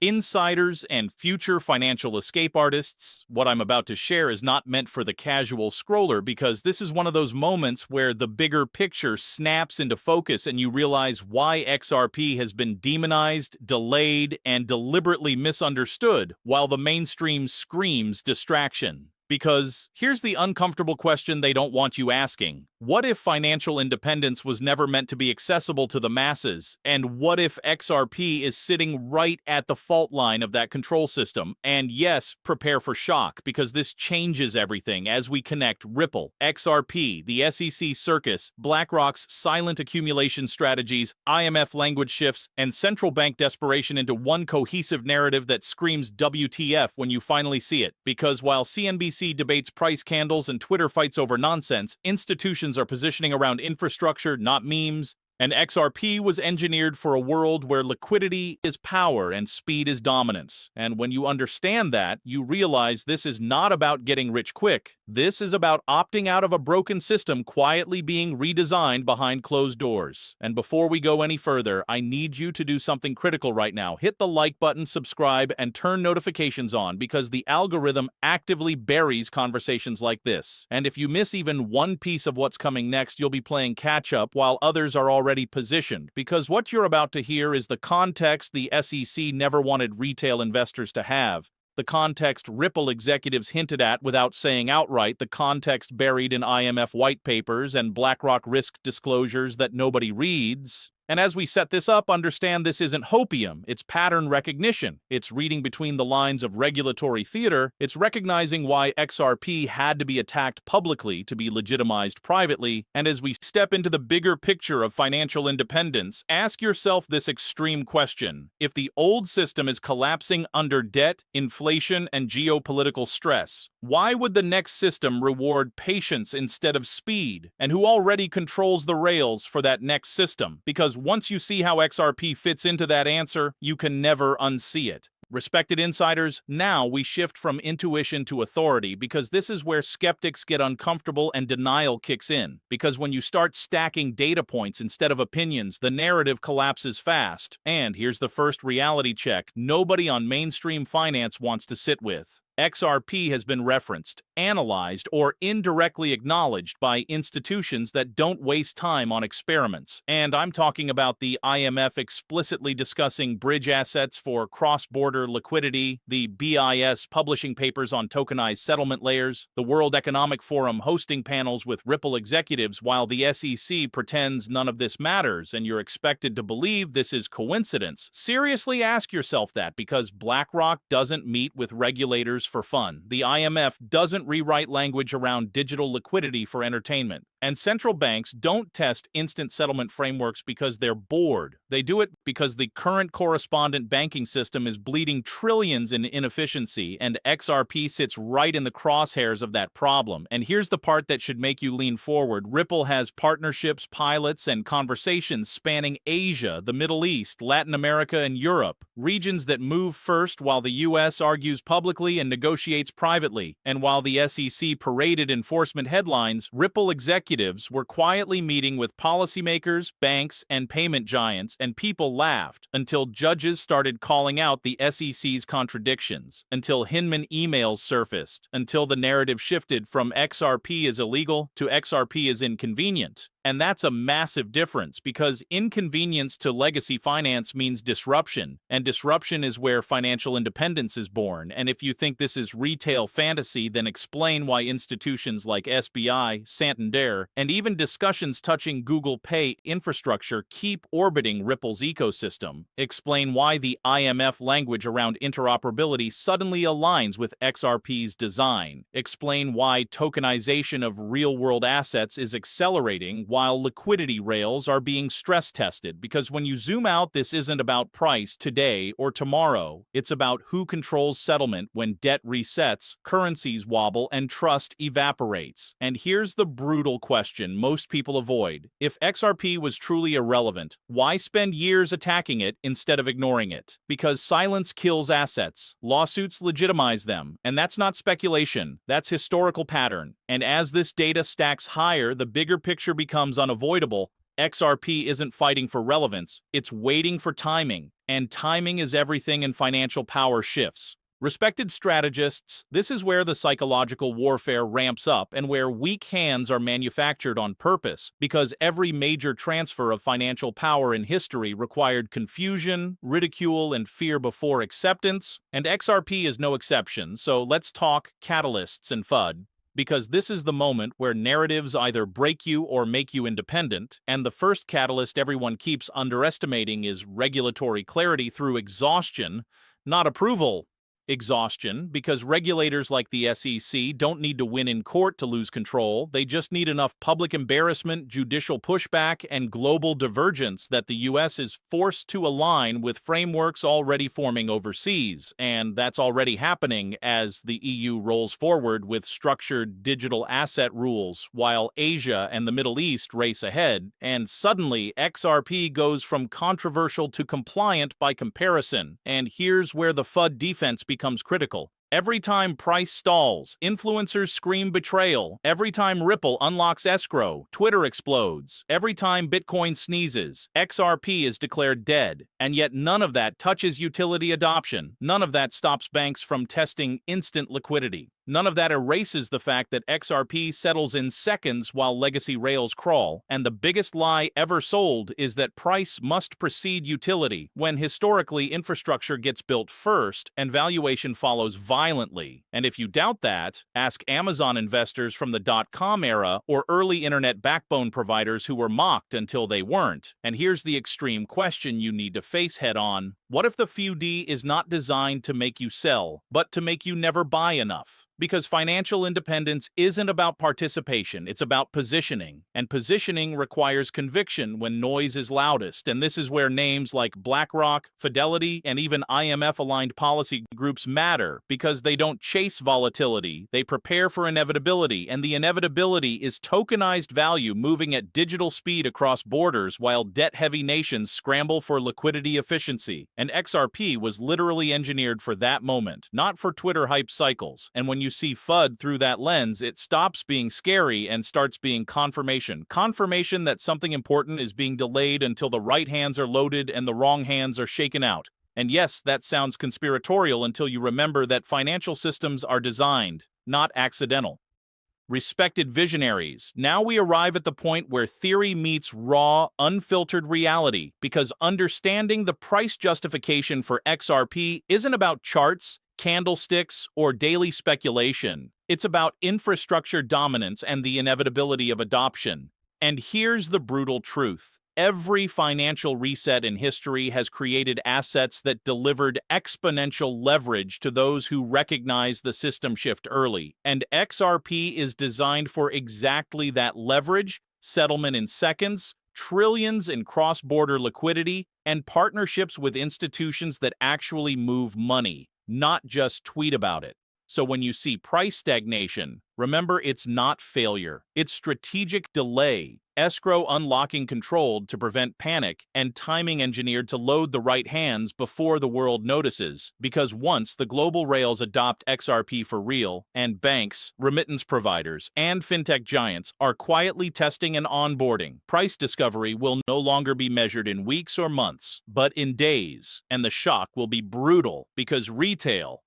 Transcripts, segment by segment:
Insiders and future financial escape artists, what I'm about to share is not meant for the casual scroller because this is one of those moments where the bigger picture snaps into focus and you realize why XRP has been demonized, delayed, and deliberately misunderstood while the mainstream screams distraction. Because here's the uncomfortable question they don't want you asking. What if financial independence was never meant to be accessible to the masses? And what if XRP is sitting right at the fault line of that control system? And yes, prepare for shock, because this changes everything as we connect Ripple, XRP, the SEC circus, BlackRock's silent accumulation strategies, IMF language shifts, and central bank desperation into one cohesive narrative that screams WTF when you finally see it. Because while CNBC debates price candles and Twitter fights over nonsense, institutions are positioning around infrastructure, not memes. And XRP was engineered for a world where liquidity is power and speed is dominance. And when you understand that, you realize this is not about getting rich quick. This is about opting out of a broken system quietly being redesigned behind closed doors. And before we go any further, I need you to do something critical right now. Hit the like button, subscribe, and turn notifications on, because the algorithm actively buries conversations like this. And if you miss even one piece of what's coming next, you'll be playing catch up while others are already positioned, because what you're about to hear is the context the SEC never wanted retail investors to have, the context Ripple executives hinted at without saying outright, the context buried in IMF white papers and BlackRock risk disclosures that nobody reads. And as we set this up, understand this isn't hopium, it's pattern recognition. It's reading between the lines of regulatory theater. It's recognizing why XRP had to be attacked publicly to be legitimized privately. And as we step into the bigger picture of financial independence, ask yourself this extreme question. If the old system is collapsing under debt, inflation, and geopolitical stress, why would the next system reward patience instead of speed? And who already controls the rails for that next system? Because once you see how XRP fits into that answer, you can never unsee it. Respected insiders, now we shift from intuition to authority, because this is where skeptics get uncomfortable and denial kicks in. Because when you start stacking data points instead of opinions, the narrative collapses fast. And here's the first reality check nobody on mainstream finance wants to sit with. XRP has been referenced, analyzed, or indirectly acknowledged by institutions that don't waste time on experiments. And I'm talking about the IMF explicitly discussing bridge assets for cross-border liquidity, the BIS publishing papers on tokenized settlement layers, the World Economic Forum hosting panels with Ripple executives while the SEC pretends none of this matters, and you're expected to believe this is coincidence. Seriously ask yourself that, because BlackRock doesn't meet with regulators for fun. The IMF doesn't rewrite language around digital liquidity for entertainment. And central banks don't test instant settlement frameworks because they're bored. They do it because the current correspondent banking system is bleeding trillions in inefficiency, and XRP sits right in the crosshairs of that problem. And here's the part that should make you lean forward. Ripple has partnerships, pilots, and conversations spanning Asia, the Middle East, Latin America, and Europe, regions that move first while the US argues publicly and negotiates privately. And while the SEC paraded enforcement headlines, Ripple executives were quietly meeting with policymakers, banks, and payment giants, and people laughed until judges started calling out the SEC's contradictions, until Hinman emails surfaced, until the narrative shifted from XRP is illegal to XRP is inconvenient. And that's a massive difference, because inconvenience to legacy finance means disruption, and disruption is where financial independence is born. And if you think this is retail fantasy, then explain why institutions like SBI, Santander, and even discussions touching Google Pay infrastructure keep orbiting Ripple's ecosystem. Explain why the IMF language around interoperability suddenly aligns with XRP's design. Explain why tokenization of real-world assets is accelerating while liquidity rails are being stress tested, because when you zoom out, this isn't about price today or tomorrow. It's about who controls settlement when debt resets, currencies wobble, and trust evaporates. And here's the brutal question most people avoid. If XRP was truly irrelevant, why spend years attacking it instead of ignoring it? Because silence kills assets. Lawsuits legitimize them. And that's not speculation. That's historical pattern. And as this data stacks higher, the bigger picture becomes unavoidable. XRP isn't fighting for relevance, it's waiting for timing. And timing is everything in financial power shifts. Respected strategists, this is where the psychological warfare ramps up and where weak hands are manufactured on purpose, because every major transfer of financial power in history required confusion, ridicule, and fear before acceptance, and XRP is no exception, so let's talk catalysts and FUD. Because this is the moment where narratives either break you or make you independent, and the first catalyst everyone keeps underestimating is regulatory clarity through exhaustion, not approval. Exhaustion, because regulators like the SEC don't need to win in court to lose control. They just need enough public embarrassment, judicial pushback, and global divergence that the US is forced to align with frameworks already forming overseas. And that's already happening as the EU rolls forward with structured digital asset rules, while Asia and the Middle East race ahead. And suddenly, XRP goes from controversial to compliant by comparison. And here's where the FUD defense becomes critical. Every time price stalls, influencers scream betrayal. Every time Ripple unlocks escrow, Twitter explodes. Every time Bitcoin sneezes, XRP is declared dead. And yet none of that touches utility adoption. None of that stops banks from testing instant liquidity. None of that erases the fact that XRP settles in seconds while legacy rails crawl. And the biggest lie ever sold is that price must precede utility, when historically infrastructure gets built first and valuation follows violently. And if you doubt that, ask Amazon investors from the dot-com era or early internet backbone providers who were mocked until they weren't. And here's the extreme question you need to face head-on. What if the FUD is not designed to make you sell, but to make you never buy enough? Because financial independence isn't about participation, it's about positioning. And positioning requires conviction when noise is loudest. And this is where names like BlackRock, Fidelity, and even IMF-aligned policy groups matter, because they don't chase volatility, they prepare for inevitability. And the inevitability is tokenized value moving at digital speed across borders while debt-heavy nations scramble for liquidity efficiency. And XRP was literally engineered for that moment, not for Twitter hype cycles. And when you see FUD through that lens, it stops being scary and starts being confirmation. Confirmation that something important is being delayed until the right hands are loaded and the wrong hands are shaken out. And yes, that sounds conspiratorial until you remember that financial systems are designed, not accidental. Respected visionaries, now we arrive at the point where theory meets raw, unfiltered reality, because understanding the price justification for XRP isn't about charts, candlesticks, or daily speculation. It's about infrastructure dominance and the inevitability of adoption. And here's the brutal truth. Every financial reset in history has created assets that delivered exponential leverage to those who recognize the system shift early. And XRP is designed for exactly that leverage, settlement in seconds, trillions in cross-border liquidity, and partnerships with institutions that actually move money, not just tweet about it. So when you see price stagnation, remember it's not failure. It's strategic delay, escrow unlocking controlled to prevent panic, and timing engineered to load the right hands before the world notices. Because once the global rails adopt XRP for real, and banks, remittance providers, and fintech giants are quietly testing and onboarding, price discovery will no longer be measured in weeks or months, but in days. And the shock will be brutal, because retail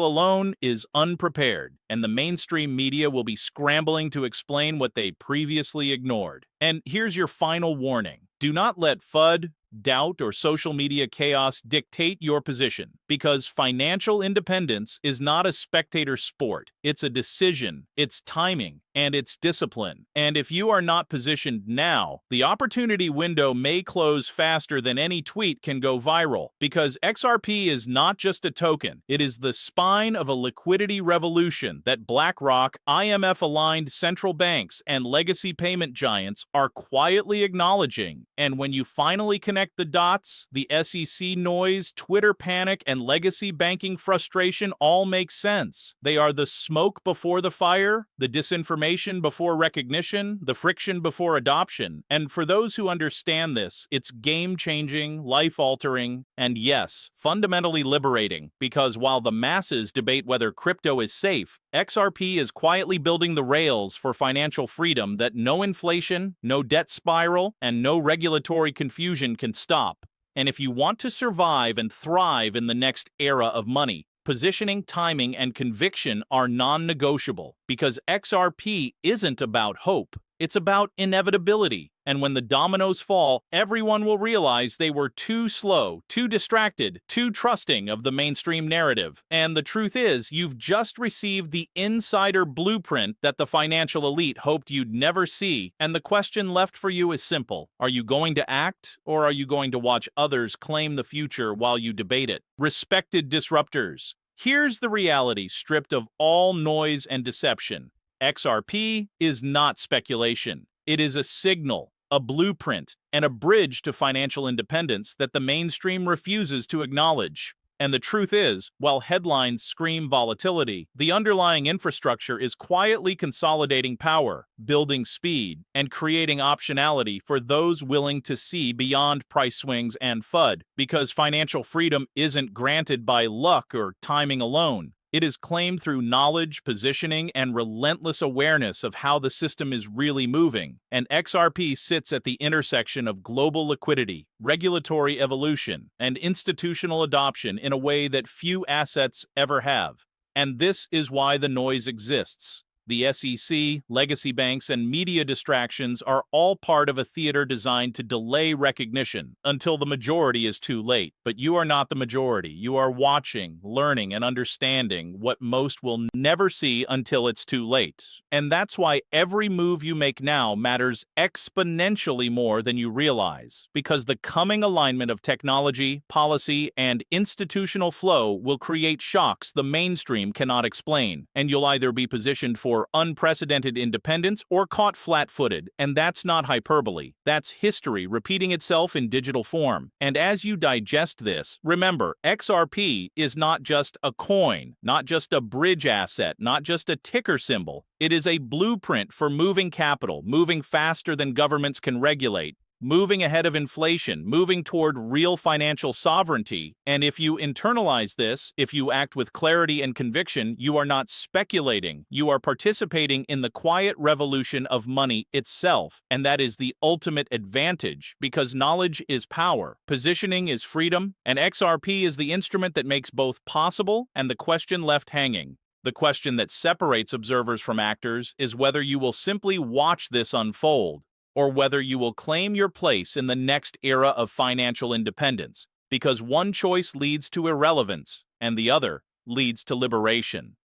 alone is unprepared, and the mainstream media will be scrambling to explain what they previously ignored. And here's your final warning. Do not let FUD, doubt, or social media chaos dictate your position, because financial independence is not a spectator sport. It's a decision, it's timing, and it's discipline. And if you are not positioned now, the opportunity window may close faster than any tweet can go viral, because XRP is not just a token. It is the spine of a liquidity revolution that BlackRock, IMF-aligned central banks, and legacy payment giants are quietly acknowledging. And when you finally connect the dots, the SEC noise, Twitter panic, and legacy banking frustration all make sense. They are the smoke before the fire, the disinformation before recognition, the friction before adoption. And for those who understand this, it's game-changing, life-altering, and yes, fundamentally liberating, because while the masses debate whether crypto is safe, XRP is quietly building the rails for financial freedom that no inflation, no debt spiral, and no regulatory confusion can stop. And if you want to survive and thrive in the next era of money, positioning, timing, and conviction are non-negotiable because XRP isn't about hope. It's about inevitability. And when the dominoes fall, everyone will realize they were too slow, too distracted, too trusting of the mainstream narrative. And the truth is, you've just received the insider blueprint that the financial elite hoped you'd never see. And the question left for you is simple. Are you going to act, or are you going to watch others claim the future while you debate it? Respected disruptors, here's the reality stripped of all noise and deception. XRP is not speculation. It is a signal, a blueprint, and a bridge to financial independence that the mainstream refuses to acknowledge. And the truth is, while headlines scream volatility, the underlying infrastructure is quietly consolidating power, building speed, and creating optionality for those willing to see beyond price swings and FUD, because financial freedom isn't granted by luck or timing alone. It is claimed through knowledge, positioning, and relentless awareness of how the system is really moving. And XRP sits at the intersection of global liquidity, regulatory evolution, and institutional adoption in a way that few assets ever have. And this is why the noise exists. The SEC, legacy banks, and media distractions are all part of a theater designed to delay recognition until the majority is too late. But you are not the majority. You are watching, learning, and understanding what most will never see until it's too late. And that's why every move you make now matters exponentially more than you realize, because the coming alignment of technology, policy, and institutional flow will create shocks the mainstream cannot explain, and you'll either be positioned for unprecedented independence or caught flat-footed. And that's not hyperbole. That's history repeating itself in digital form. And as you digest this, remember, XRP is not just a coin, not just a bridge asset, not just a ticker symbol. It is a blueprint for moving capital, moving faster than governments can regulate, moving ahead of inflation, moving toward real financial sovereignty. And if you internalize this, if you act with clarity and conviction, you are not speculating. You are participating in the quiet revolution of money itself. And that is the ultimate advantage, because knowledge is power, positioning is freedom, and XRP is the instrument that makes both possible and the question left hanging. The question that separates observers from actors is whether you will simply watch this unfold, or whether you will claim your place in the next era of financial independence, because one choice leads to irrelevance, and the other leads to liberation.